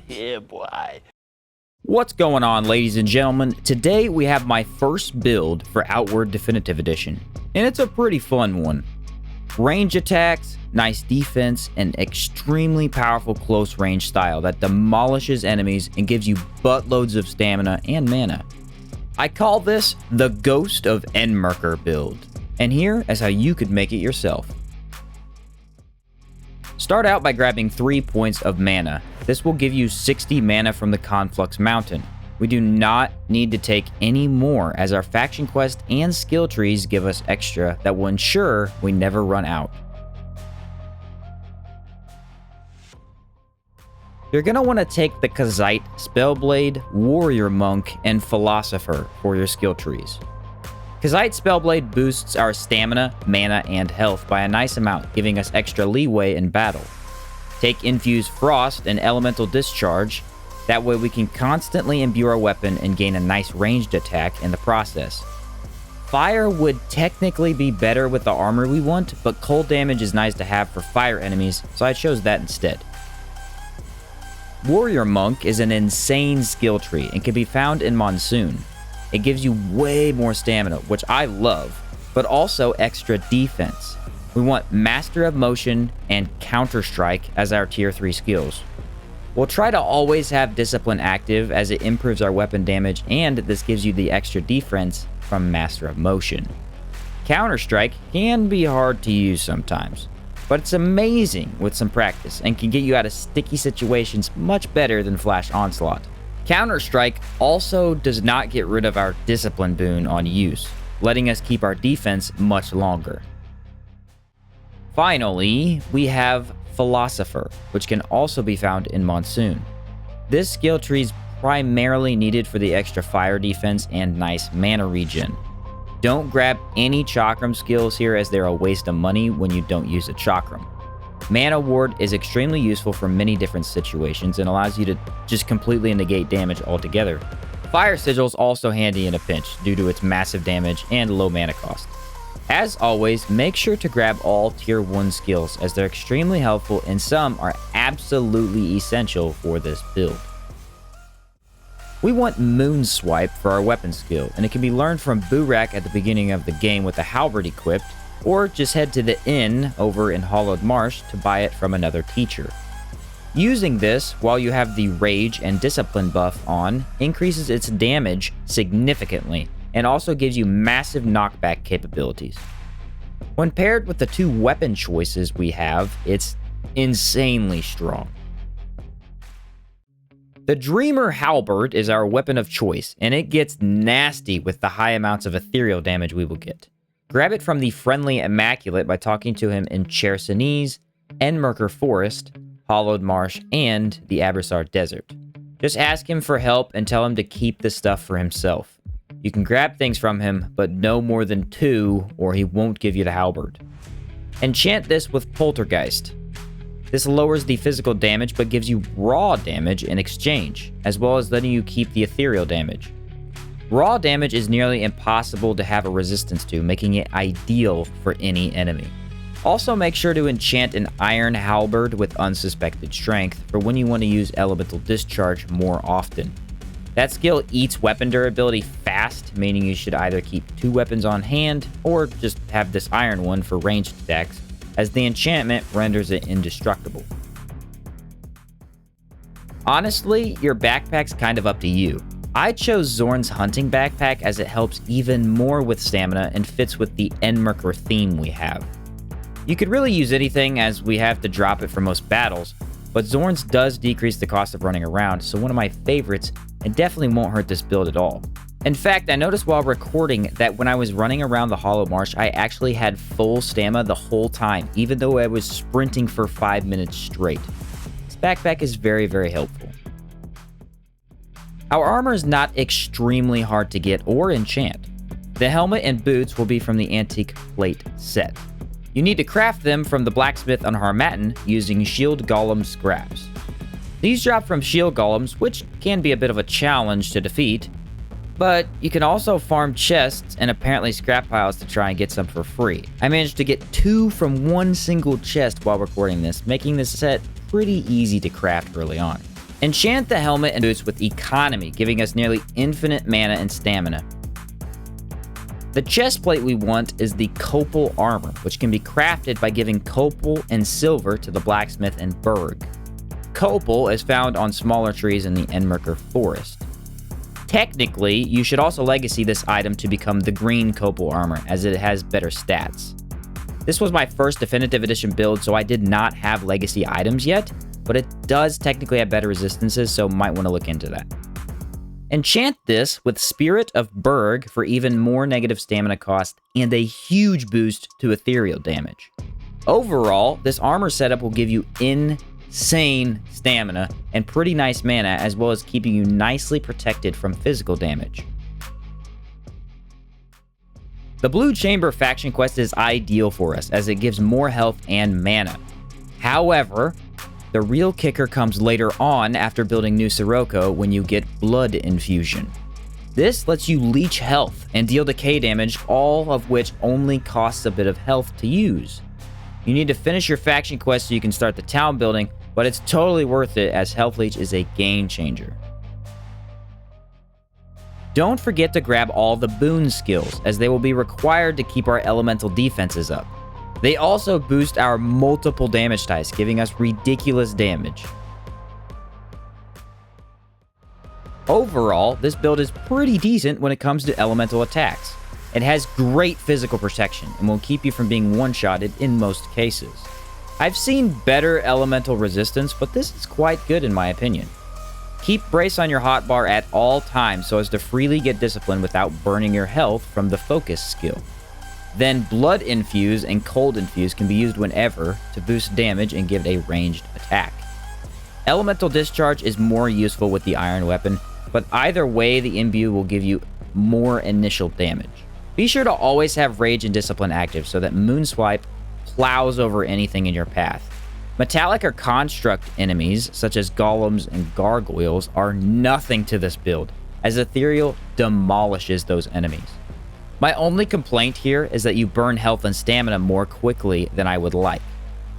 Yeah, boy. What's going on, ladies and gentlemen? Today we have my first build for Outward Definitive Edition, and it's a pretty fun one. Range attacks, nice defense, and extremely powerful close range style that demolishes enemies and gives you buttloads of stamina and mana. I call this the Ghost of Enmerkar build, and here is how you could make it yourself. Start out by grabbing 3 points of mana. This will give you 60 mana from the Conflux Mountain. We do not need to take any more, as our faction quest and skill trees give us extra that will ensure we never run out. You're going to want to take the Kazite, Spellblade, Warrior Monk, and Philosopher for your skill trees. Kazite Spellblade boosts our stamina, mana, and health by a nice amount, giving us extra leeway in battle. Take Infuse Frost and Elemental Discharge. That way we can constantly imbue our weapon and gain a nice ranged attack in the process. Fire would technically be better with the armor we want, but cold damage is nice to have for fire enemies, so I chose that instead. Warrior Monk is an insane skill tree and can be found in Monsoon. It gives you way more stamina, which I love, but also extra defense. We want Master of Motion and Counter Strike as our tier 3 skills. We'll try to always have Discipline active as it improves our weapon damage, and this gives you the extra defense from Master of Motion. Counter Strike can be hard to use sometimes, but it's amazing with some practice and can get you out of sticky situations much better than Flash Onslaught. Counter-Strike also does not get rid of our Discipline boon on use, letting us keep our defense much longer. Finally, we have Philosopher, which can also be found in Monsoon. This skill tree is primarily needed for the extra fire defense and nice mana regen. Don't grab any Chakram skills here, as they're a waste of money when you don't use a Chakram. Mana Ward is extremely useful for many different situations and allows you to just completely negate damage altogether. Fire Sigil is also handy in a pinch due to its massive damage and low mana cost. As always, make sure to grab all tier 1 skills, as they're extremely helpful and some are absolutely essential for this build. We want Moon Swipe for our weapon skill, and it can be learned from Burak at the beginning of the game with the halberd equipped, or just head to the inn over in Hollowed Marsh to buy it from another teacher. Using this while you have the Rage and Discipline buff on increases its damage significantly and also gives you massive knockback capabilities. When paired with the 2 weapon choices we have, it's insanely strong. The Dreamer Halberd is our weapon of choice, and it gets nasty with the high amounts of ethereal damage we will get. Grab it from the Friendly Immaculate by talking to him in Chersonese, Enmerkar Forest, Hollowed Marsh, and the Abyssar Desert. Just ask him for help and tell him to keep the stuff for himself. You can grab things from him, but no more than 2 or he won't give you the halberd. Enchant this with Poltergeist. This lowers the physical damage but gives you raw damage in exchange, as well as letting you keep the ethereal damage. Raw damage is nearly impossible to have a resistance to, making it ideal for any enemy. Also, make sure to enchant an Iron Halberd with Unsuspected Strength for when you want to use Elemental Discharge more often. That skill eats weapon durability fast, meaning you should either keep 2 weapons on hand or just have this iron one for ranged attacks, as the enchantment renders it indestructible. Honestly, your backpack's kind of up to you. I chose Zorn's hunting backpack as it helps even more with stamina and fits with the Enmerkar theme we have. You could really use anything, as we have to drop it for most battles, but Zorn's does decrease the cost of running around, so one of my favorites, and definitely won't hurt this build at all. In fact, I noticed while recording that when I was running around the Hollow Marsh, I actually had full stamina the whole time, even though I was sprinting for 5 minutes straight. This backpack is very, very helpful. Our armor is not extremely hard to get or enchant. The helmet and boots will be from the Antique Plate set. You need to craft them from the blacksmith on Harmattan using Shield Golem scraps. These drop from Shield Golems, which can be a bit of a challenge to defeat, but you can also farm chests and apparently scrap piles to try and get some for free. I managed to get 2 from one single chest while recording this, making this set pretty easy to craft early on. Enchant the helmet and boots with economy, giving us nearly infinite mana and stamina. The chest plate we want is the copal armor, which can be crafted by giving copal and silver to the blacksmith in Berg. Copal is found on smaller trees in the Enmerkar forest. Technically, you should also legacy this item to become the green copal armor, as it has better stats. This was my first definitive edition build, so I did not have legacy items yet, but it does technically have better resistances, so might want to look into that. Enchant this with Spirit of Berg for even more negative stamina cost and a huge boost to ethereal damage. Overall, this armor setup will give you insane stamina and pretty nice mana, as well as keeping you nicely protected from physical damage. The Blue Chamber faction quest is ideal for us, as it gives more health and mana. However, the real kicker comes later on after building New Sirocco when you get Blood Infusion. This lets you leech health and deal decay damage, all of which only costs a bit of health to use. You need to finish your faction quest so you can start the town building, but it's totally worth it as Health Leech is a game changer. Don't forget to grab all the Boons skills, as they will be required to keep our elemental defenses up. They also boost our multiple damage dice, giving us ridiculous damage. Overall, this build is pretty decent when it comes to elemental attacks. It has great physical protection and will keep you from being one-shotted in most cases. I've seen better elemental resistance, but this is quite good in my opinion. Keep Brace on your hotbar at all times so as to freely get discipline without burning your health from the Focus skill. Then Blood Infuse and Cold Infuse can be used whenever to boost damage and give a ranged attack. Elemental Discharge is more useful with the Iron Weapon, but either way the Imbue will give you more initial damage. Be sure to always have Rage and Discipline active so that Moonswipe plows over anything in your path. Metallic or Construct enemies, such as Golems and Gargoyles, are nothing to this build, as Ethereal demolishes those enemies. My only complaint here is that you burn health and stamina more quickly than I would like.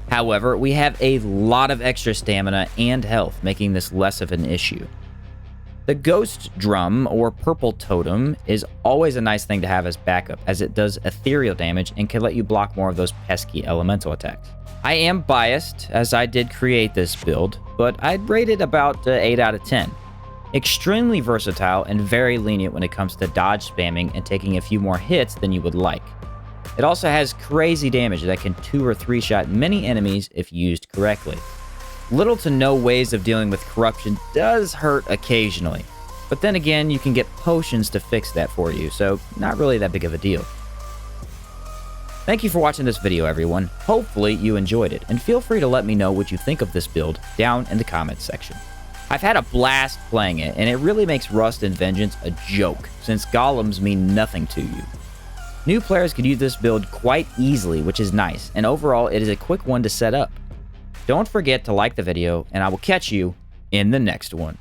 However, we have a lot of extra stamina and health, making this less of an issue. The Ghost Drum, or Purple Totem, is always a nice thing to have as backup, as it does ethereal damage and can let you block more of those pesky elemental attacks. I am biased, as I did create this build, but I'd rate it about 8 out of 10. Extremely versatile and very lenient when it comes to dodge spamming and taking a few more hits than you would like. It also has crazy damage that can 2 or 3 shot many enemies if used correctly. Little to no ways of dealing with corruption does hurt occasionally, but then again you can get potions to fix that for you, so not really that big of a deal. Thank you for watching this video, everyone. Hopefully you enjoyed it, and feel free to let me know what you think of this build down in the comments section. I've had a blast playing it, and it really makes Rust and Vengeance a joke, since golems mean nothing to you. New players could use this build quite easily, which is nice, and overall it is a quick one to set up. Don't forget to like the video, and I will catch you in the next one.